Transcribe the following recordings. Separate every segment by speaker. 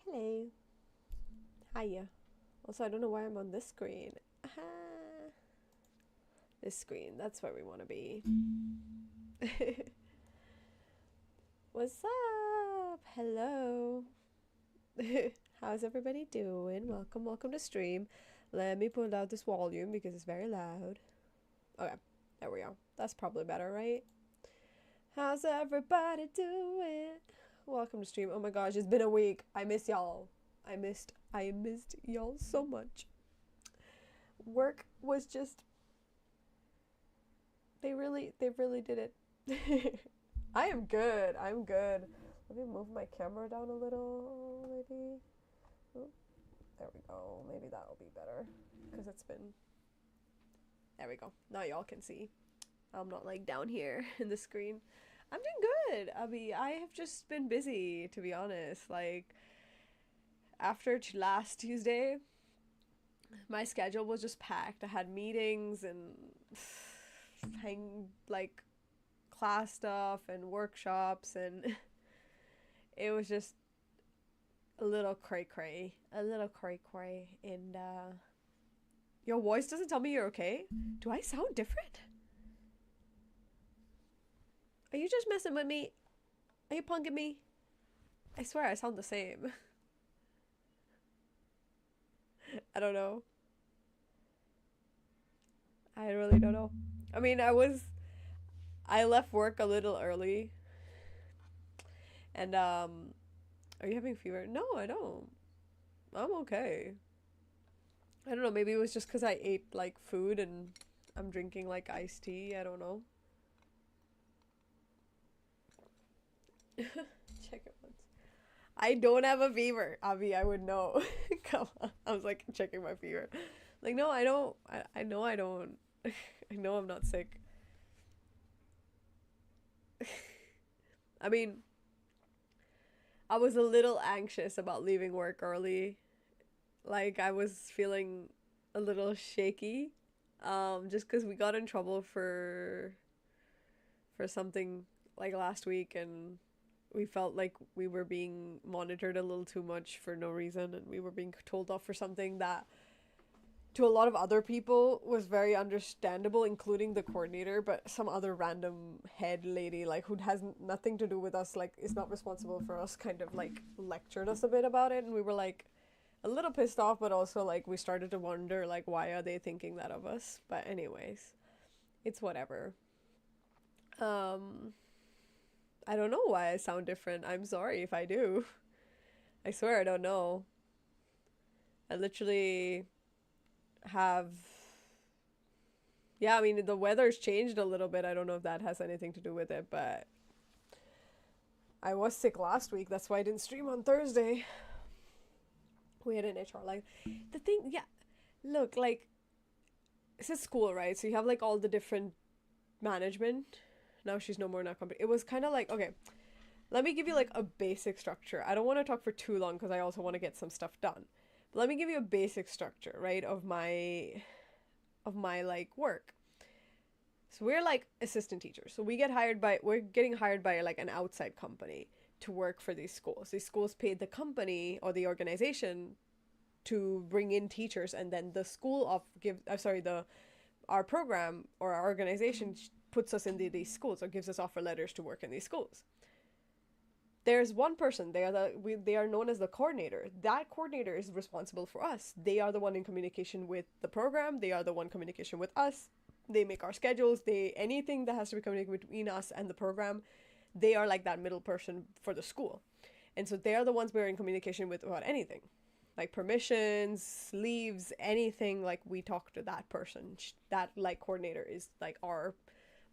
Speaker 1: Hello. Hiya. Also, I don't know why I'm on this screen. Aha. This screen, that's where we want to be. What's up? Hello. How's everybody doing? Welcome to stream. Let me pull out this volume because it's very loud. Okay, there we go. That's probably better, right? How's everybody doing? Welcome to stream. Oh my gosh, it's been a week. I miss y'all. I missed y'all so much. Work was just they really did it. I am good. I'm good. Let me move my camera down a little, maybe. Oop, there we go. Maybe that'll be better because it's been. There we go. Now y'all can see. I'm not like down here in the screen. I'm doing good. I have just been busy, to be honest. Like after last Tuesday, my schedule was just packed. I had meetings and hang like class stuff and workshops, and it was just a little cray cray. And your voice doesn't tell me you're okay. Do I sound different? Are you just messing with me? Are you punking me? I swear I sound the same. I don't know. I really don't know. I mean, I left work a little early, and are you having fever? No, I don't. I'm okay. I don't know, maybe it was just because I ate like food and I'm drinking like iced tea. I don't know. Check it once. I don't have a fever. Avi, I would know. Come on. I was like checking my fever. Like, no, I don't. I know I don't. I know I'm not sick. I mean, I was a little anxious about leaving work early. Like, I was feeling a little shaky. Just because we got in trouble for something like last week, and we felt like we were being monitored a little too much for no reason, and we were being told off for something that to a lot of other people was very understandable, including the coordinator, but some other random head lady, like, who has nothing to do with us, like, is not responsible for us, kind of like lectured us a bit about it, and we were like a little pissed off, but also like we started to wonder, like, why are they thinking that of us? But anyways, it's whatever. um I don't know why I sound different. I'm sorry if I do. I swear I don't know. I literally have. Yeah, I mean, the weather's changed a little bit. I don't know if that has anything to do with it, but I was sick last week. That's why I didn't stream on Thursday. We had an HR like the thing, yeah. Look, like it's a school, right? So you have like all the different management. Now she's no more in our company. It was kind of like, okay, let me give you like a basic structure. I don't want to talk for too long because I also want to get some stuff done. But let me give you a basic structure, right, of my like work. So we're like assistant teachers. So we're getting hired by like an outside company to work for these schools. These schools paid the company or the organization to bring in teachers, and then the school of give sorry the our program or our organization puts us in these schools or gives us offer letters to work in these schools. There's one person. They are known as the coordinator. That coordinator is responsible for us. They are the one in communication with the program. They are the one communication with us. They make our schedules. They Anything that has to be communicated between us and the program, they are like that middle person for the school. And so they are the ones we're in communication with about anything. Like permissions, leaves, anything, like we talk to that person. That like coordinator is like our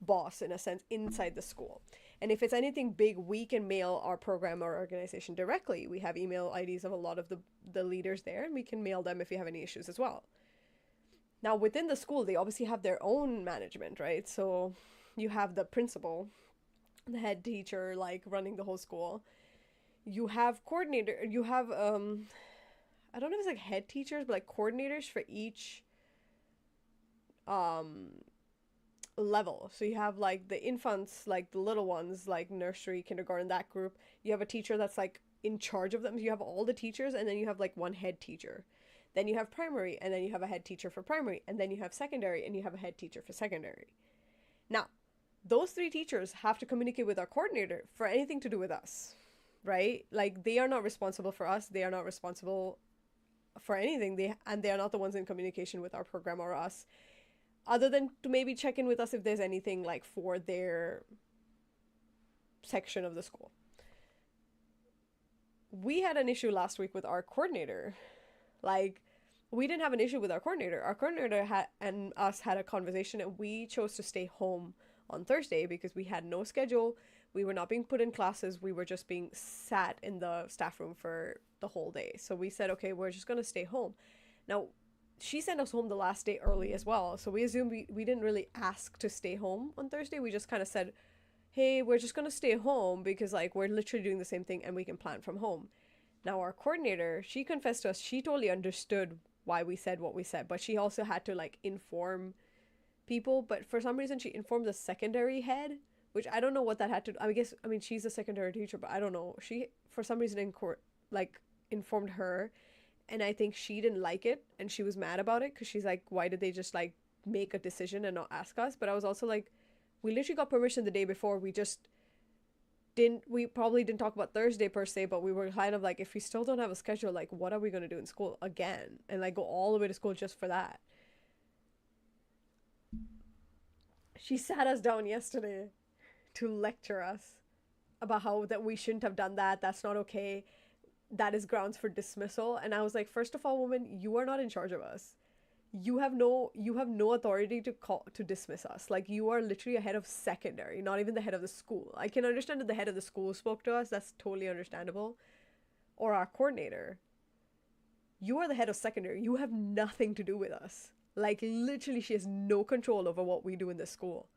Speaker 1: boss in a sense inside the school. And if it's anything big, we can mail our program or organization directly. We have email IDs of a lot of the leaders there, and we can mail them if you have any issues as well. Now within the school, they obviously have their own management, right? So you have the principal, the head teacher, like running the whole school. You have coordinator, you have I don't know if it's like head teachers, but like coordinators for each um level. So you have like the infants, like the little ones, like nursery, kindergarten, that group. You have a teacher that's like in charge of them. You have all the teachers, and then you have like one head teacher. Then you have primary, and then you have a head teacher for primary, and then you have secondary, and you have a head teacher for secondary. Now, those three teachers have to communicate with our coordinator for anything to do with us, right? Like, they are not responsible for us. They are not responsible for anything. They are not the ones in communication with our program or us, other than to maybe check in with us if there's anything like for their section of the school. We had an issue last week with our coordinator. Like, we didn't have an issue with our coordinator. Our coordinator and us had a conversation, and we chose to stay home on Thursday because we had no schedule. We were not being put in classes. We were just being sat in the staff room for the whole day. So we said, okay, we're just going to stay home. Now, she sent us home the last day early as well. So we assumed we didn't really ask to stay home on Thursday. We just kind of said, hey, we're just going to stay home because like we're literally doing the same thing and we can plan from home. Now, our coordinator, she confessed to us, she totally understood why we said what we said, but she also had to like inform people. But for some reason, she informed the secondary head, which I don't know what that had to do. I mean, she's a secondary teacher, but I don't know. She, for some reason, informed her, and I think she didn't like it, and she was mad about it because she's like, why did they just like make a decision and not ask us? But I was also like, we literally got permission the day before. We probably didn't talk about Thursday per se, but we were kind of like, if we still don't have a schedule, like, what are we going to do in school again? And like go all the way to school just for that. She sat us down yesterday to lecture us about how that we shouldn't have done that. That's not okay. That is grounds for dismissal. And I was like, first of all, woman, you are not in charge of us. You have no authority to dismiss us. Like, you are literally a head of secondary, not even the head of the school. I can understand that the head of the school spoke to us. That's totally understandable. Or our coordinator. You are the head of secondary. You have nothing to do with us. Like, literally, she has no control over what we do in this school.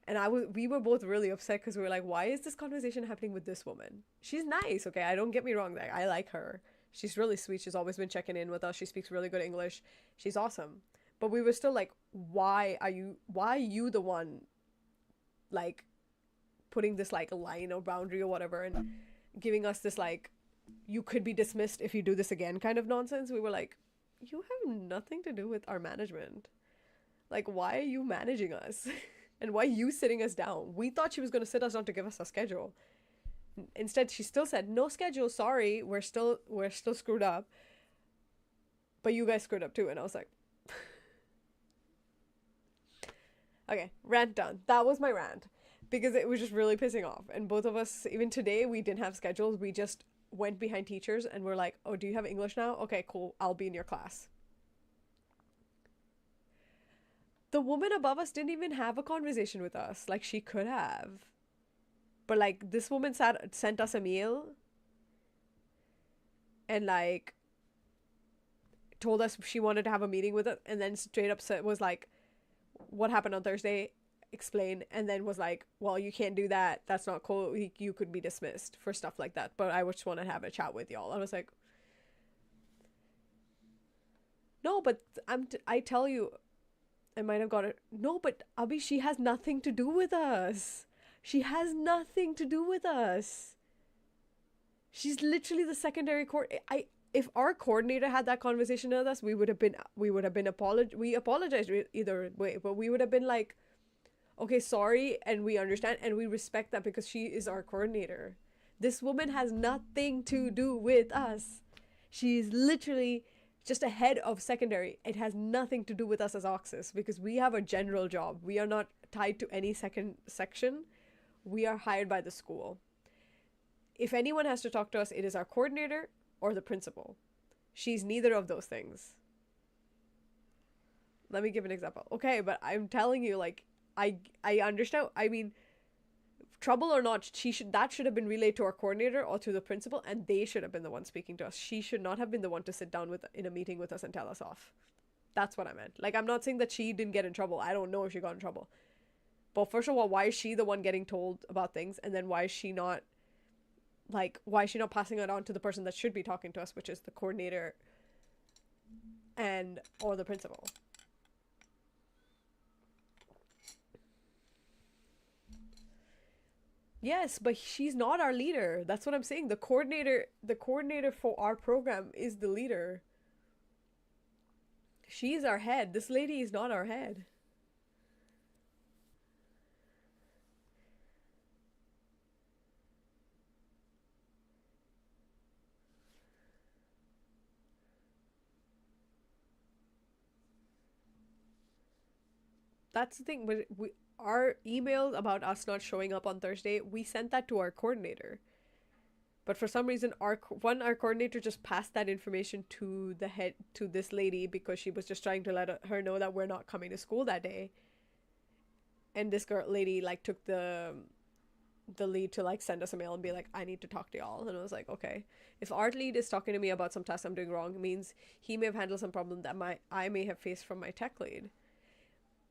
Speaker 1: And we were both really upset because we were like, why is this conversation happening with this woman? She's nice, okay? I don't get me wrong. Like, I like her. She's really sweet. She's always been checking in with us. She speaks really good English. She's awesome. But we were still like, why are you the one like putting this like line or boundary or whatever and giving us this like, you could be dismissed if you do this again kind of nonsense? We were like, you have nothing to do with our management. Like, why are you managing us? And why are you sitting us down? We thought she was going to sit us down to give us a schedule. Instead, she still said, no schedule, sorry, we're still screwed up. But you guys screwed up too. And I was like, okay, rant done. That was my rant. Because it was just really pissing off. And both of us, even today, we didn't have schedules. We just went behind teachers and we're like, oh, do you have English now? Okay, cool. I'll be in your class. The woman above us didn't even have a conversation with us. Like, she could have. But like, this woman sent us a mail and like told us she wanted to have a meeting with us, and then straight up was like, what happened on Thursday? Explain. And then was like, well, you can't do that. That's not cool. You could be dismissed for stuff like that. But I just want to have a chat with y'all. I was like, no, but I tell you, I might have got it. No, but Abhi, she has nothing to do with us. She has nothing to do with us. She's literally the secondary if our coordinator had that conversation with us, we would have been we apologized either way, but we would have been like, okay, sorry, and we understand and we respect that because she is our coordinator. This woman has nothing to do with us. She's literally just a head of secondary. It has nothing to do with us as Oxus because we have a general job. We are not tied to any second section. We are hired by the school. If anyone has to talk to us, it is our coordinator or the principal. She's neither of those things. Let me give an example. Okay, but I'm telling you, like, I understand. I mean, trouble or not, that should have been relayed to our coordinator or to the principal, and they should have been the one speaking to us. She should not have been the one to sit down in a meeting with us and tell us off. That's what I meant. Like, I'm not saying that she didn't get in trouble. I don't know if she got in trouble. But first of all, why is she the one getting told about things? And then why is she not passing it on to the person that should be talking to us, which is the coordinator or the principal? Yes, but she's not our leader. That's what I'm saying. The coordinator for our program is the leader. She's our head. This lady is not our head. That's the thing. But our email about us not showing up on Thursday, we sent that to our coordinator. But for some reason, our coordinator just passed that information to the head, to this lady, because she was just trying to let her know that we're not coming to school that day. And this girl lady like took the lead to like send us a mail and be like, I need to talk to y'all. And I was like, okay, if art lead is talking to me about some task I'm doing wrong, it means he may have handled some problem that my I may have faced from my tech lead.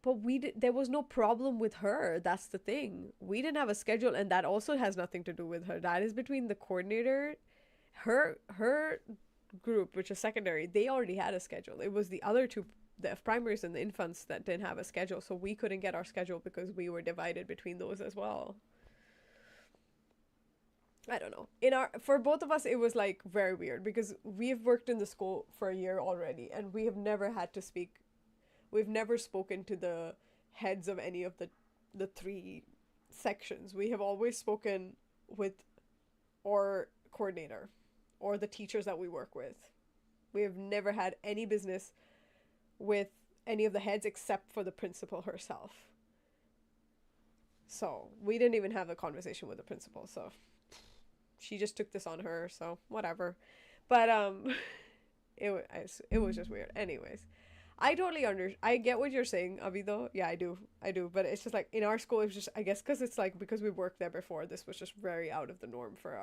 Speaker 1: But there was no problem with her. That's the thing. We didn't have a schedule, and that also has nothing to do with her. That is between the coordinator, her group, which is secondary. They already had a schedule. It was the other two, the primaries and the infants, that didn't have a schedule. So we couldn't get our schedule because we were divided between those as well. I don't know. In our For both of us, it was like very weird because we've worked in the school for a year already, and we have never had to speak. We've never spoken to the heads of any of the three sections. We have always spoken with our coordinator or the teachers that we work with. We have never had any business with any of the heads except for the principal herself. So we didn't even have a conversation with the principal. So she just took this on her. So whatever. But it was just weird. Anyways, I get what you're saying, Avi, though. Yeah, I do, but it's just like in our school, it was just, I guess, because it's like, because we worked there before, this was just very out of the norm for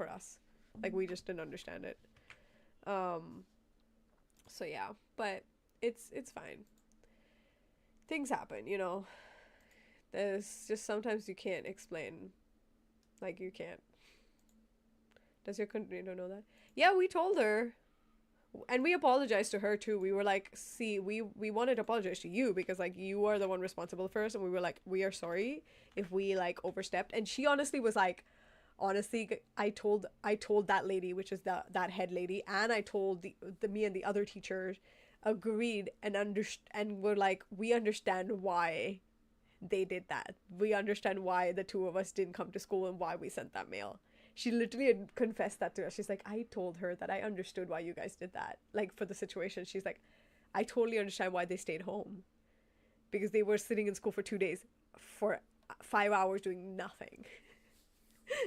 Speaker 1: us. Like, we just didn't understand it. um so yeah, but it's fine. Things happen, you know. There's just sometimes you can't explain. Like, you can't. Does your coordinator know that? Yeah, we told her. And we apologized to her too. We were like, see, we wanted to apologize to you because like you are the one responsible first, and we were like, we are sorry if we like overstepped. And she honestly was like, honestly, I told that lady, which is that head lady, and I told the me and the other teachers agreed and were like, we understand why they did that. We understand why the two of us didn't come to school and why we sent that mail. She literally had confessed that to us. She's like, I told her that I understood why you guys did that. Like, for the situation, she's like, I totally understand why they stayed home. Because they were sitting in school for 2 days for 5 hours doing nothing.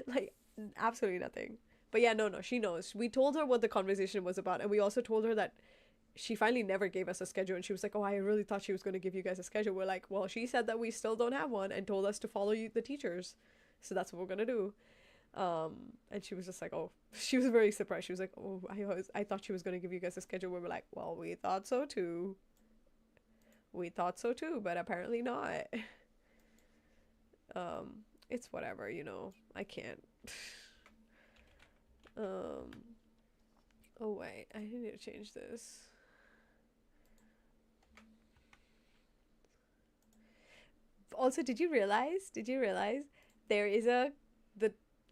Speaker 1: Like, absolutely nothing. But yeah, no, she knows. We told her what the conversation was about. And we also told her that she finally never gave us a schedule. And she was like, oh, I really thought she was going to give you guys a schedule. We're like, well, she said that we still don't have one and told us to follow the teachers. So that's what we're going to do. And she was just like, oh, she was very surprised. She was like, oh, I thought she was going to give you guys a schedule. We were like, well, we thought so too. But apparently not. It's whatever, you know. I can't. um oh wait, I need to change this. Also, did you realize there is the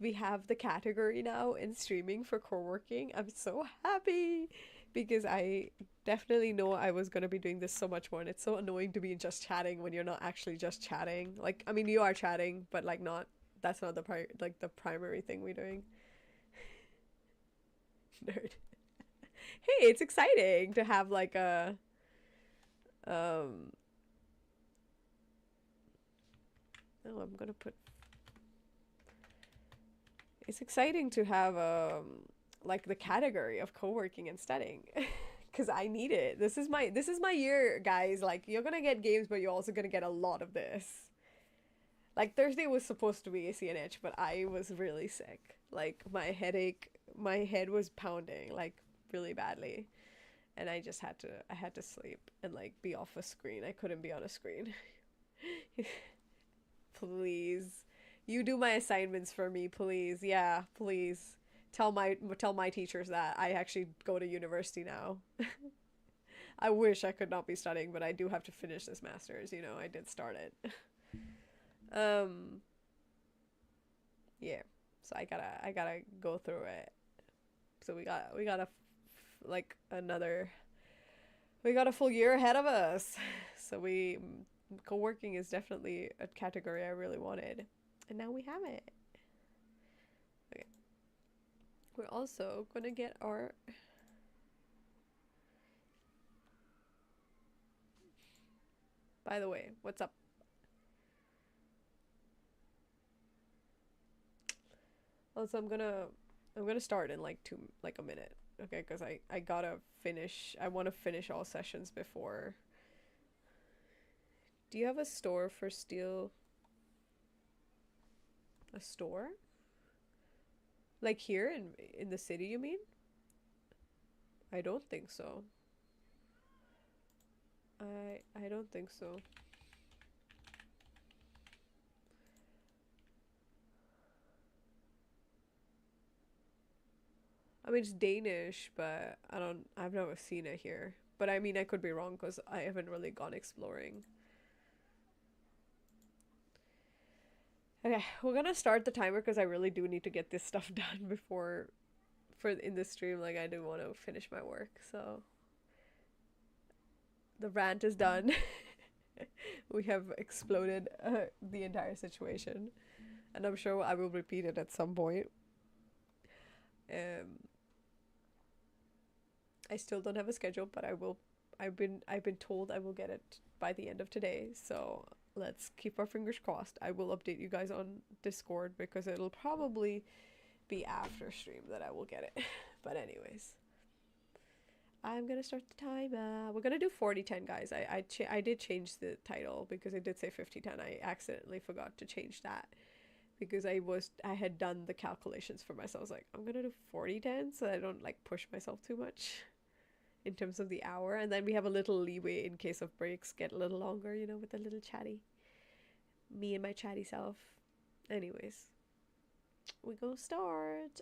Speaker 1: we have the category now in streaming for co-working? I'm so happy because I definitely know I was going to be doing this so much more, and it's so annoying to be just chatting when you're not actually just chatting. Like, I mean, you are chatting, but like, not that's not the primary thing we're doing. Nerd. Hey, it's exciting to have like a um oh, I'm going to put it's exciting to have like the category of co-working and studying. Because I need it. This is my year, guys. Like, you're gonna get games, but you're also gonna get a lot of this. Like, Thursday was supposed to be a CNH, but I was really sick. Like, my head was pounding like really badly, and I had to sleep and like be off a screen. I couldn't be on a screen. Please, you do my assignments for me, please. Yeah, please. Tell my teachers that I actually go to university now. I wish I could not be studying, but I do have to finish this master's. I did start it. Um, Yeah. So I gotta go through it. So we got like another we got a full year ahead of us. So co-working is definitely a category I really wanted, and now we have it. Okay. We're also gonna get our. By the way, what's up? Also, I'm gonna start in like a minute. Okay, because I gotta finish. I want to finish all sessions before. Do you have a store for steel? A store? Like here in the city, you mean? I don't think so. I don't think so. I mean, it's Danish, but I've never seen it here. But I mean, I could be wrong because I haven't really gone exploring. Okay, we're gonna start the timer because I really do need to get this stuff done before, for in this stream. Like, I do want to finish my work. So the rant is done. We have exploded the entire situation, and I'm sure I will repeat it at some point. Um, I still don't have a schedule, but I will. I've been told I will get it by the end of today. So let's keep our fingers crossed. I will update you guys on Discord because it'll probably be after stream that I will get it. But anyways, I'm gonna start the timer. We're gonna do 40-10, guys. I did change the title because it did say 50-10. I accidentally forgot to change that because I had done the calculations for myself. I was like, I'm gonna do 40-10 so I don't like push myself too much in terms of the hour, and then we have a little leeway in case of breaks get a little longer, with a little chatty. Me and my chatty self. Anyways, we go start.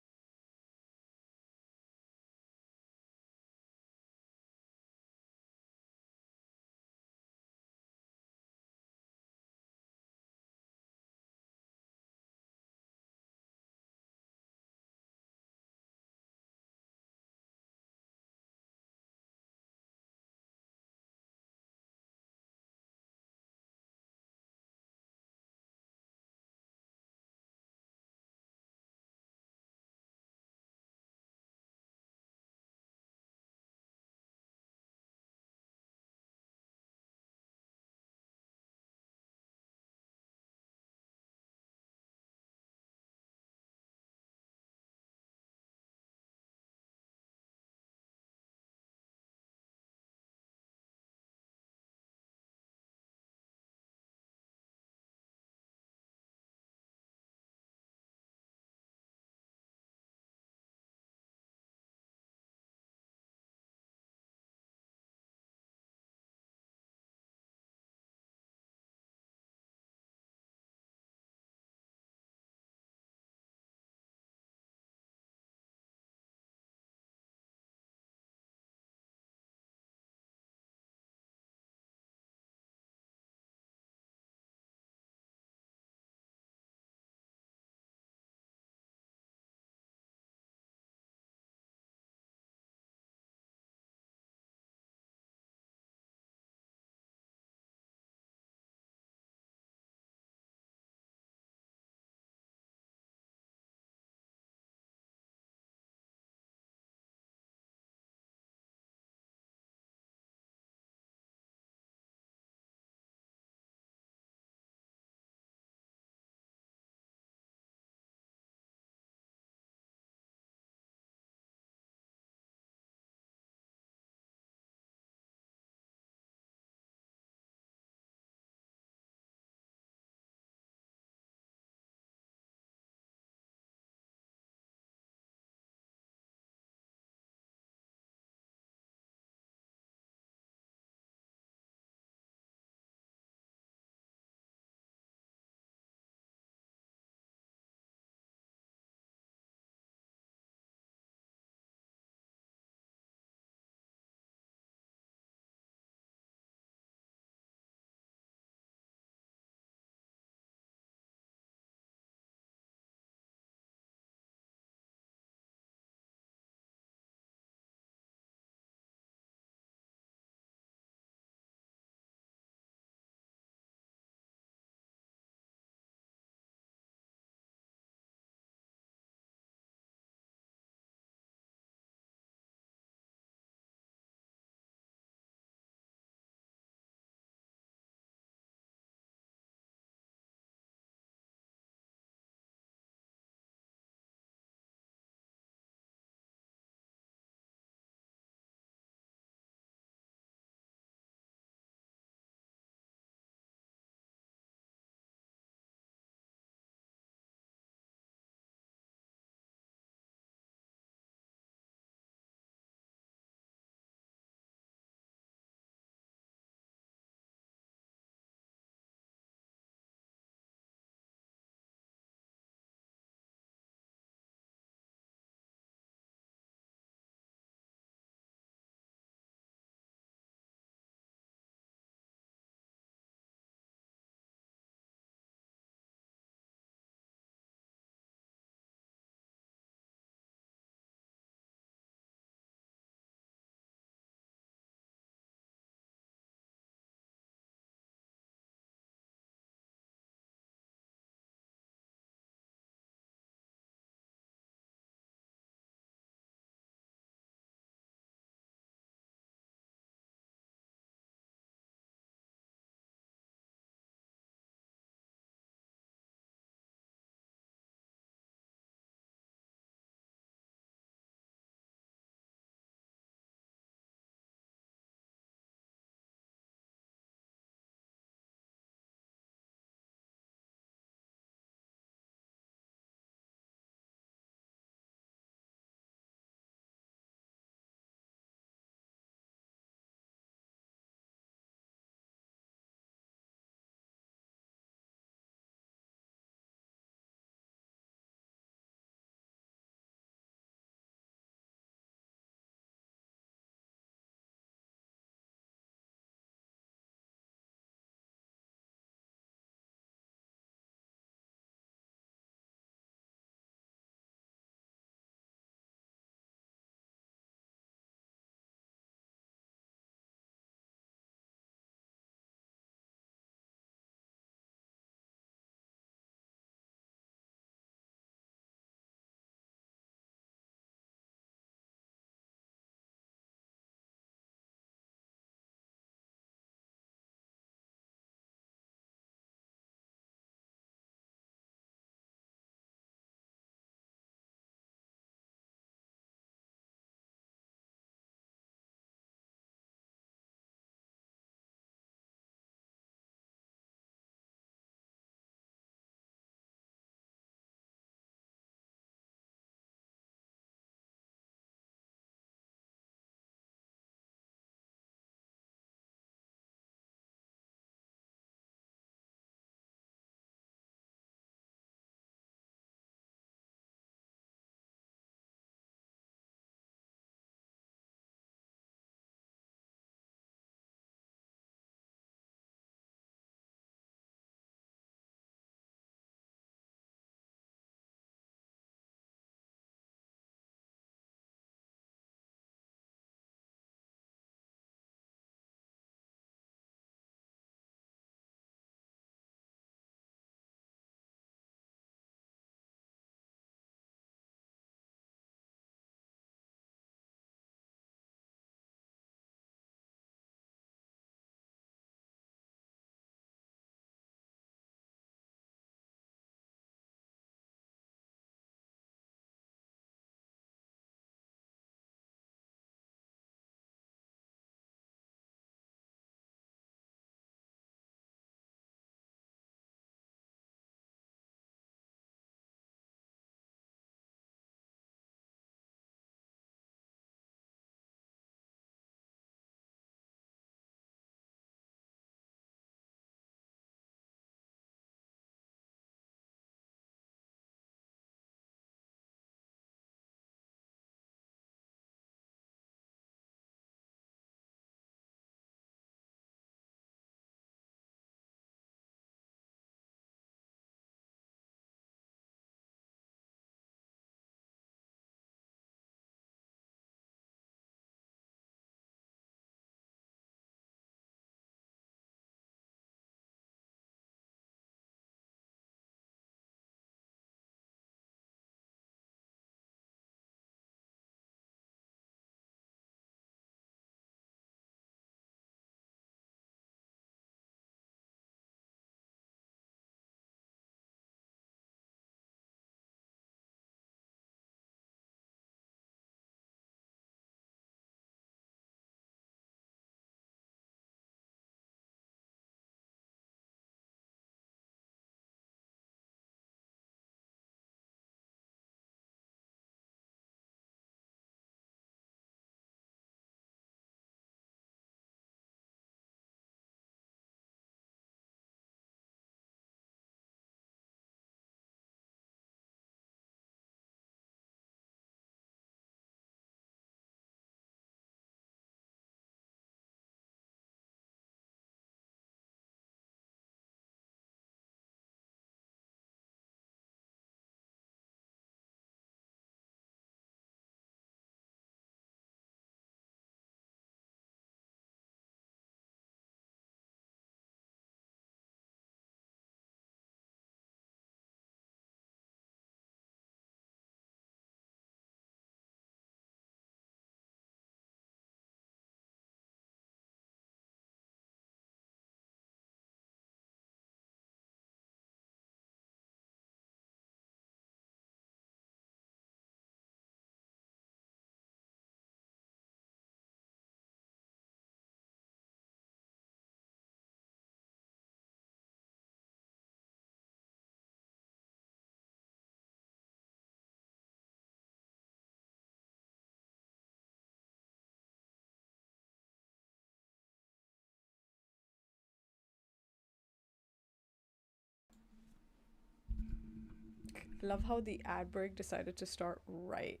Speaker 1: I love how the ad break decided to start right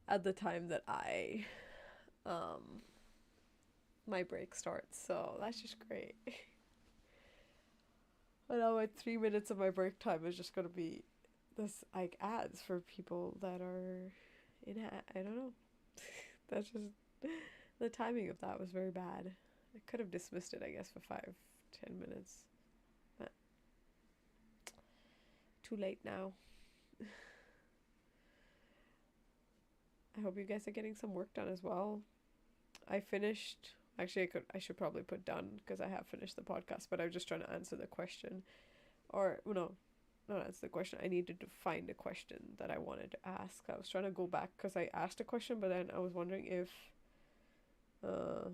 Speaker 1: at the time that I um my break starts. So that's just great. I know at 3 minutes of my break time is just gonna be this like ads for people that are I don't know. That's just the timing of that was very bad. I could have dismissed it, I guess, for 5, 10 minutes. But too late now. I hope you guys are getting some work done as well. I finished. Actually, I should probably put done because I have finished the podcast. But I was just trying to answer the question, or well, no, not answer the question. I needed to find a question that I wanted to ask. I was trying to go back because I asked a question, but then I was wondering if, uh,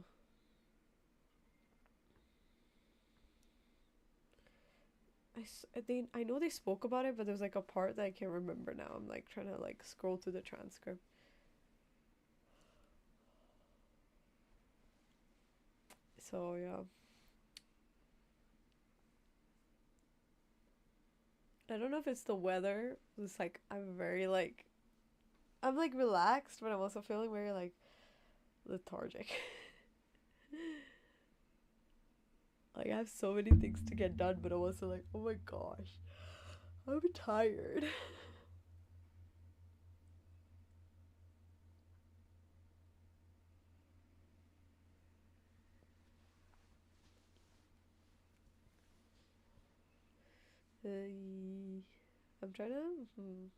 Speaker 1: I know they spoke about it, but there's like a part that I can't remember now. I'm like trying to like scroll through the transcript. So yeah. I don't know if it's the weather. It's like I'm like relaxed, but I'm also feeling very like lethargic. Like I have so many things to get done, but I'm also like, oh my gosh, I'm tired. I'm trying to.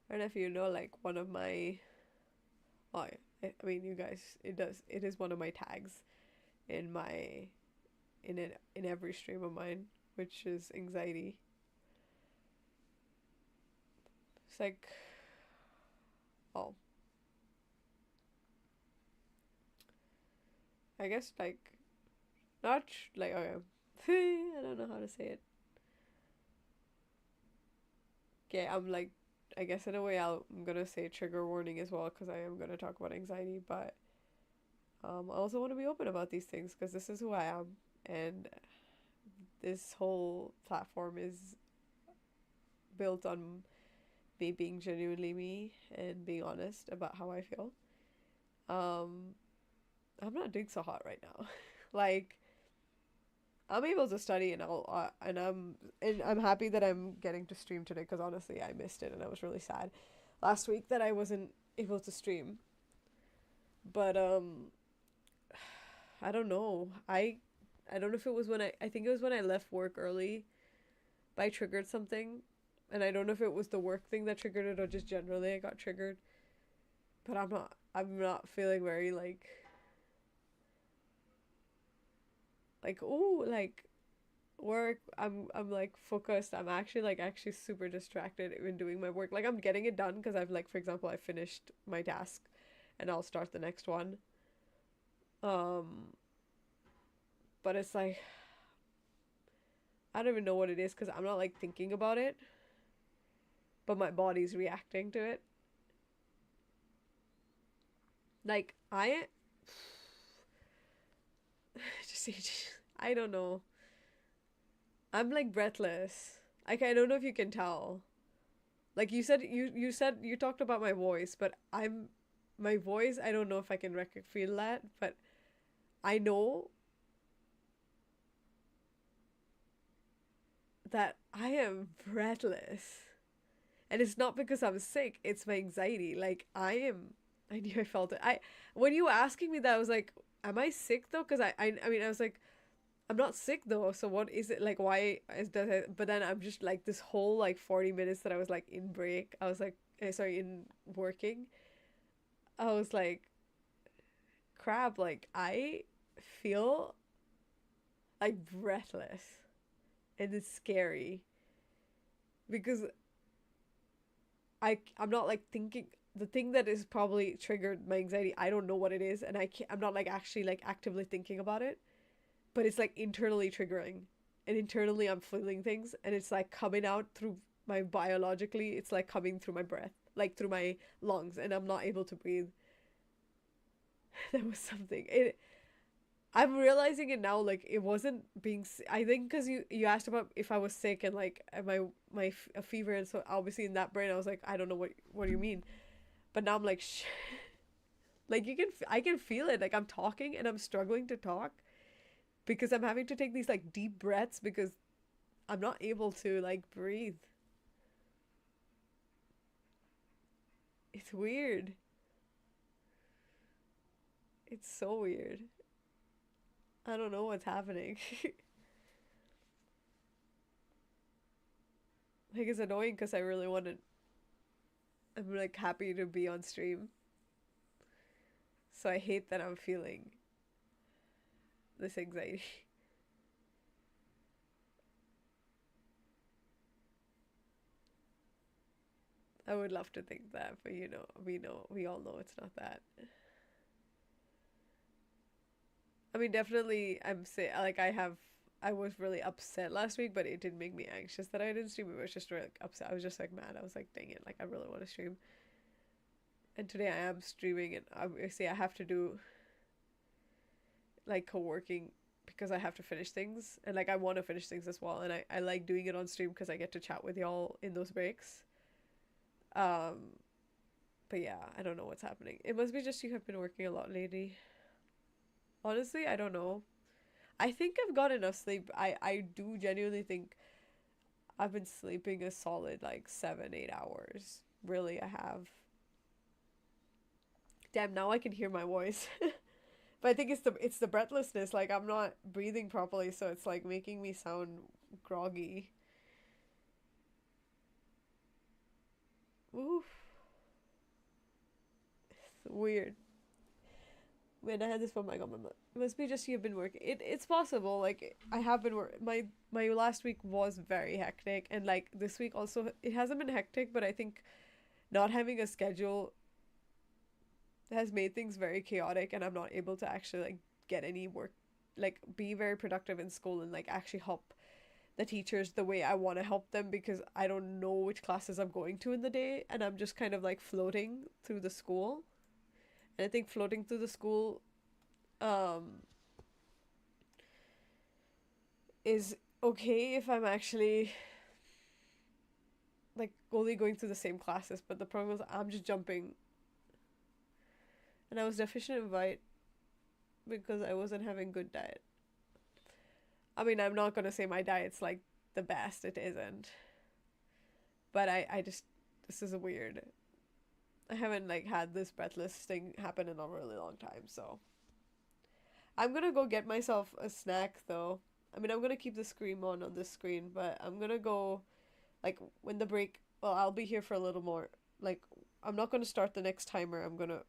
Speaker 1: I don't know if you know, like one of my. Oh, I mean, you guys, it does. It is one of my tags in my in every stream of mine, which is anxiety. It's like, oh, I guess like not like okay. I don't know how to say it. Okay, I'm like, I guess in a way I'm gonna say trigger warning as well because I am gonna talk about anxiety, but I also want to be open about these things because this is who I am, and this whole platform is built on me being genuinely me and being honest about how I feel. Um, I'm not doing so hot right now. Like I'm able to study and I'm happy that I'm getting to stream today because honestly I missed it and I was really sad last week that I wasn't able to stream. But I don't know. I don't know if it was when I think it was when I left work early, but I triggered something, and I don't know if it was the work thing that triggered it or just generally I got triggered. But I'm not feeling very like oh like work. I'm like focused. I'm actually super distracted even doing my work. Like I'm getting it done because I've like for example I finished my task and I'll start the next one. Um but it's like I don't even know what it is because I'm not like thinking about it, but my body's reacting to it. Like I just I don't know. I'm like breathless. Like I don't know if you can tell. Like you said you talked about my voice, but I'm my voice. I don't know if I can feel that, but I know that I am breathless, and it's not because I'm sick. It's my anxiety. Like I am. I knew I felt it. I when you were asking me that, I was like, "Am I sick though?" Because I mean, I was like, I'm not sick though, so what is it like? Why is that? But then I'm just like this whole like 40 minutes that I was like in break. I was like, sorry, in working. I was like, crap. Like I feel like breathless, and it's scary because I'm not like thinking. The thing that is probably triggered my anxiety, I don't know what it is, and I'm not like actually like actively thinking about it, but it's like internally triggering, and internally I'm feeling things, and it's like coming out through my biologically, it's like coming through my breath, like through my lungs, and I'm not able to breathe. There was something. I'm realizing it now. Like it wasn't I think because you asked about if I was sick and like a fever, and so obviously in that brain I was like, I don't know what do you mean. But now I'm like, like I can feel it. Like I'm talking and I'm struggling to talk because I'm having to take these like deep breaths because I'm not able to like breathe. It's weird. It's so weird. I don't know what's happening. Like it's annoying because I really wanted. I'm like happy to be on stream, so I hate that I'm feeling this anxiety. I would love to think that, but we all know it's not that. I mean, definitely, I'm say like I was really upset last week, but it didn't make me anxious that I didn't stream. It was just really like, upset. I was just like mad. I was like, dang it, like I really want to stream. And today I am streaming, and obviously I have to do like co-working because I have to finish things, and like I want to finish things as well. And I like doing it on stream because I get to chat with y'all in those breaks. Um, but yeah, I don't know what's happening. It must be just you have been working a lot lately. Honestly, I don't know. I think I've got enough sleep. I do genuinely think I've been sleeping a solid like 7, 8 hours. Really, I have. Damn, now I can hear my voice. But I think it's the breathlessness. Like I'm not breathing properly, so it's like making me sound groggy. Oof, it's weird. When I had this one, my god, it must be just you've been working. It's possible. Like I have been my last week was very hectic, and like this week also it hasn't been hectic, but I think not having a schedule has made things very chaotic, and I'm not able to actually like get any work, like be very productive in school and like actually help the teachers the way I want to help them because I don't know which classes I'm going to in the day, and I'm just kind of like floating through the school. And I think floating through the school um is okay if I'm actually like only going through the same classes, but the problem is I'm just jumping, and I was deficient in vite because I wasn't having good diet. I mean, I'm not gonna say my diet's like the best. It isn't, but I just this is a weird. I haven't like had this breathless thing happen in a really long time, so I'm gonna go get myself a snack though. I mean, I'm gonna keep the screen on this screen, but I'm gonna go like when the break. Well, I'll be here for a little more. Like, I'm not gonna start the next timer. I'm gonna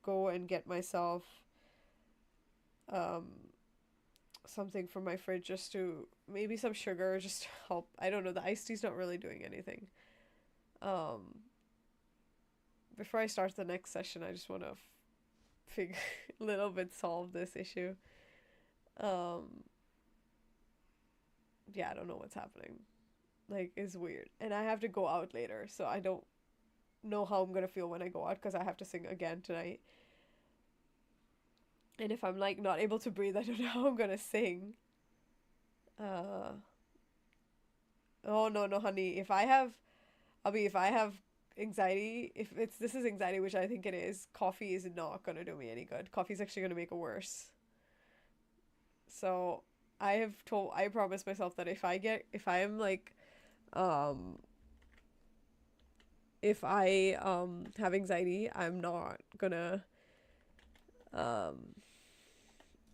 Speaker 1: go and get myself um something from my fridge just to maybe some sugar just to help. I don't know. The iced tea's not really doing anything. Um, before I start the next session, I just want to figure a little bit solve this issue. Um, yeah, I don't know what's happening. Like, it's weird, and I have to go out later, so I don't know how I'm gonna feel when I go out because I have to sing again tonight. And if I'm like not able to breathe, I don't know how I'm gonna sing. Uh, oh no, no, honey. If I have anxiety, if it's this is anxiety, which I think it is, coffee is not gonna do me any good. Coffee's actually gonna make it worse. So I promised myself that if I am like, um, if I have anxiety, I'm not gonna, um,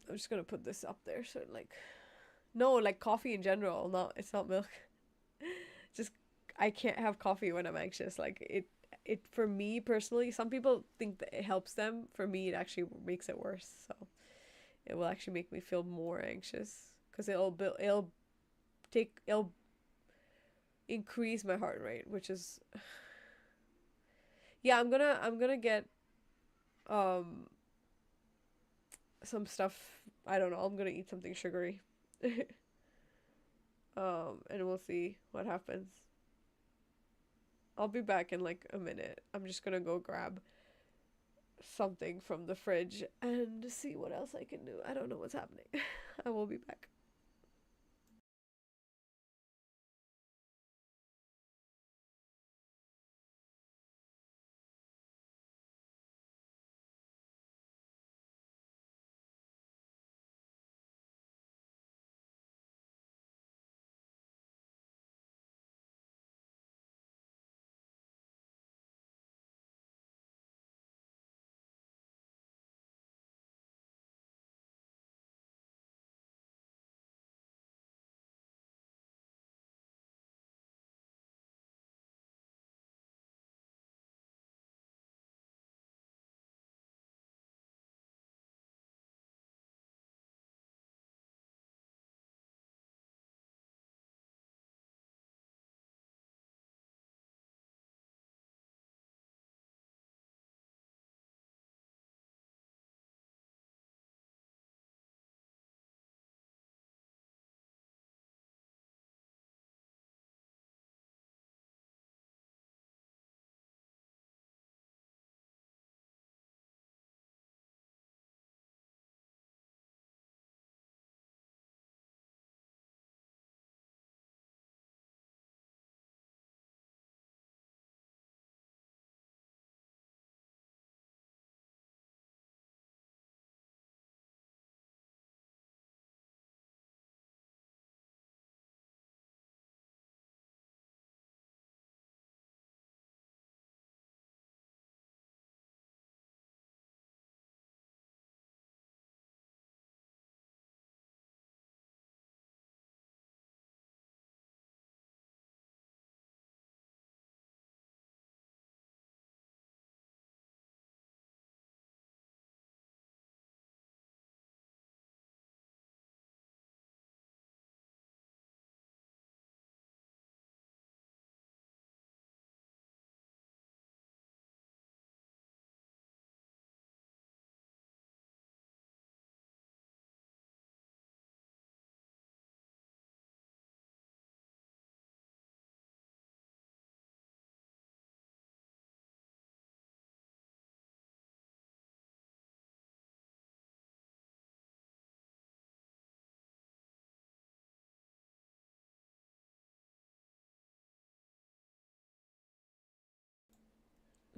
Speaker 1: I'm just gonna put this up there so like, no, like coffee in general, not, it's not milk. Just, I can't have coffee when I'm anxious. Like it for me personally, some people think that it helps them. For me, it actually makes it worse. So it will actually make me feel more anxious because it'll increase my heart rate, which is yeah. I'm gonna get um some stuff. I don't know. I'm gonna eat something sugary. And we'll see what happens. I'll be back in like a minute. I'm just gonna go grab something from the fridge and see what else I can do. I don't know what's happening. I will be back.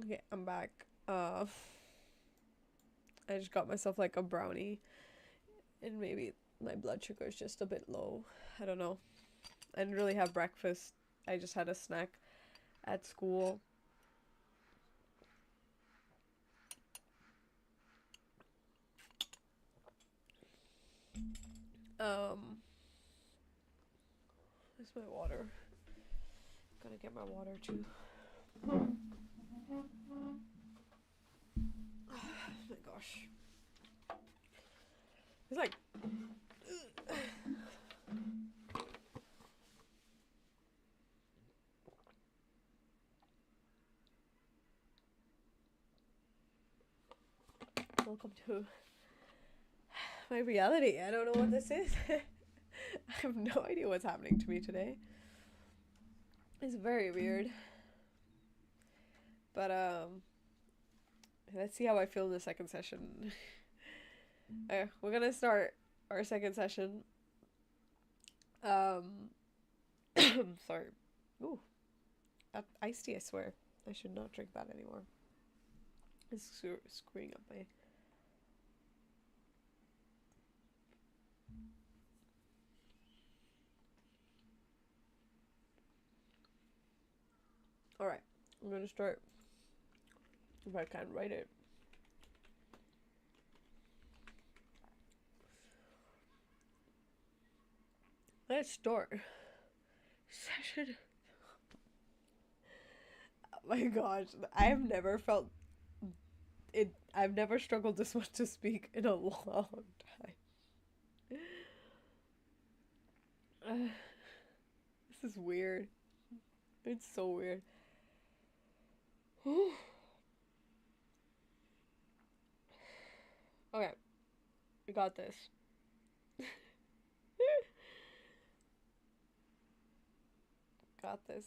Speaker 1: Okay, I'm back. I just got myself like a brownie, and maybe my blood sugar is just a bit low. I don't know. I didn't really have breakfast. I just had a snack at school. Where's my water? Gotta get my water too. Oh my gosh. It's like welcome to my reality. I don't know what this is. I have no idea what's happening to me today. It's very weird. But let's see how I feel in the second session. Okay, we're gonna start our second session. Sorry. Ooh, iced tea. I swear, I should not drink that anymore. It's screwing up my. All right, I'm gonna start. If I can't write it. Let's start session. Oh my gosh, I've never felt it. I've never struggled this much to speak in a long time. This is weird. It's so weird. Okay, we got this. Got this.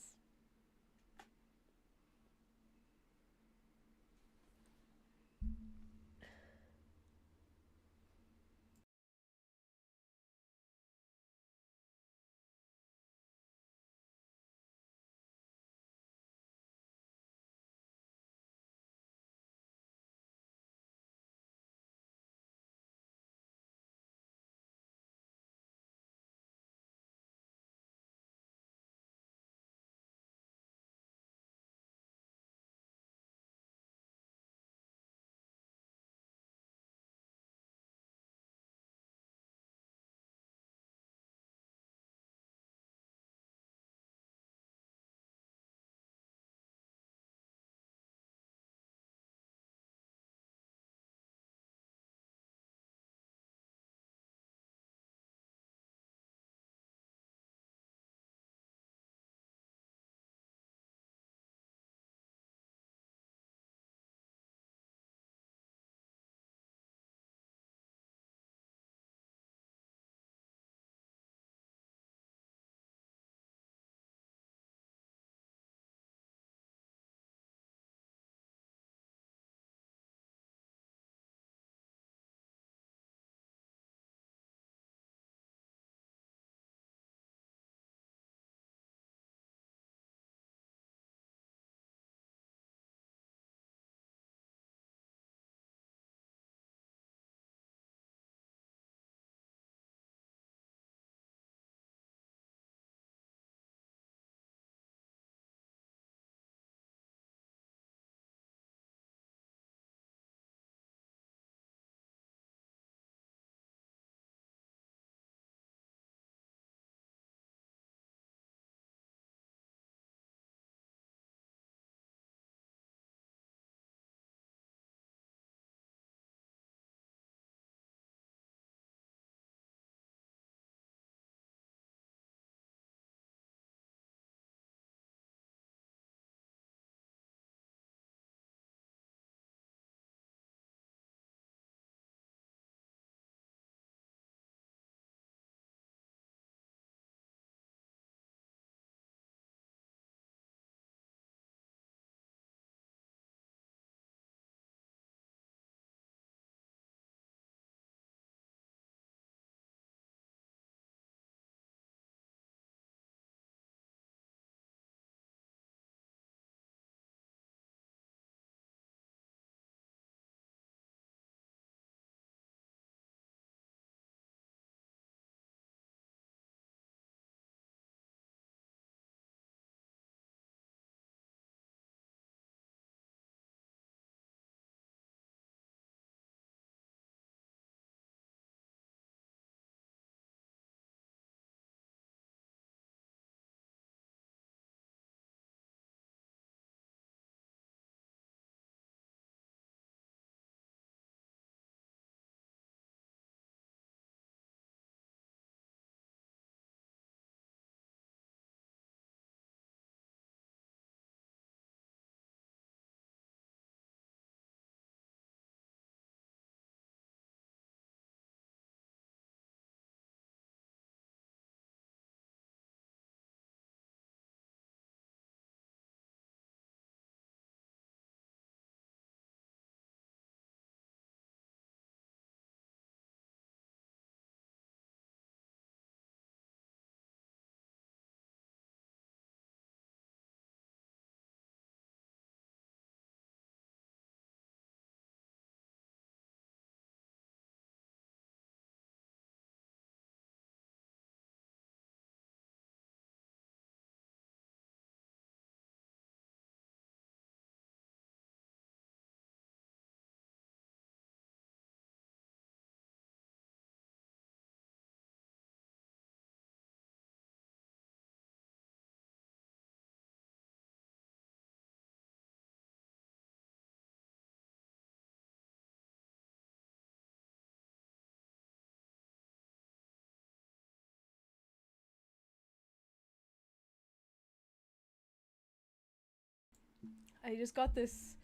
Speaker 1: I just got this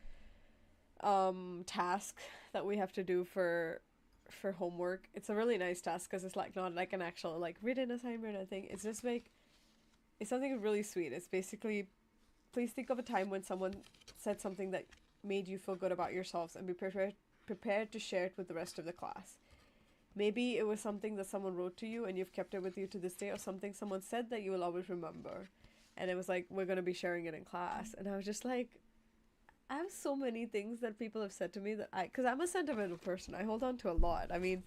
Speaker 1: task that we have to do for homework. It's a really nice task because it's like not like an actual like written assignment or thing. It's just like it's something really sweet. It's basically please think of a time when someone said something that made you feel good about yourselves and be prepared to share it with the rest of the class. Maybe it was something that someone wrote to you and you've kept it with you to this day, or something someone said that you will always remember. And it was like, we're going to be sharing it in class. And I was just like, I have so many things that people have said to me that because I'm a sentimental person, I hold on to a lot. I mean,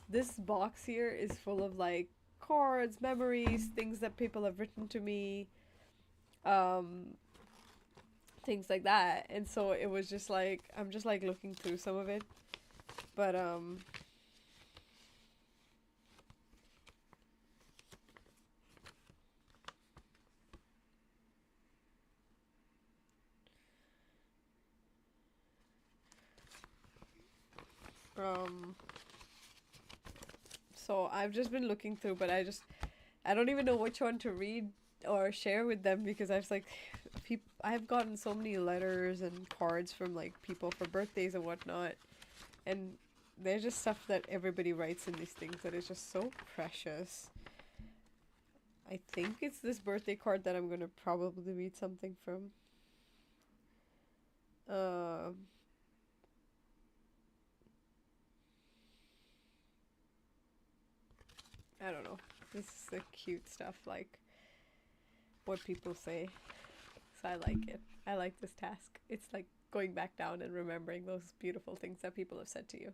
Speaker 1: this box here is full of like cards, memories, things that people have written to me, um, things like that. And so it was just like, I'm just like looking through some of it. But, um, so I've just been looking through, but I don't even know which one to read or share with them because I've like, I've gotten so many letters and cards from like people for birthdays and whatnot, and there's just stuff that everybody writes in these things that is just so precious. I think it's this birthday card that I'm gonna probably read something from. Um, I don't know. This is the cute stuff, like what people say. So I like it. I like this task. It's like going back down and remembering those beautiful things that people have said to you.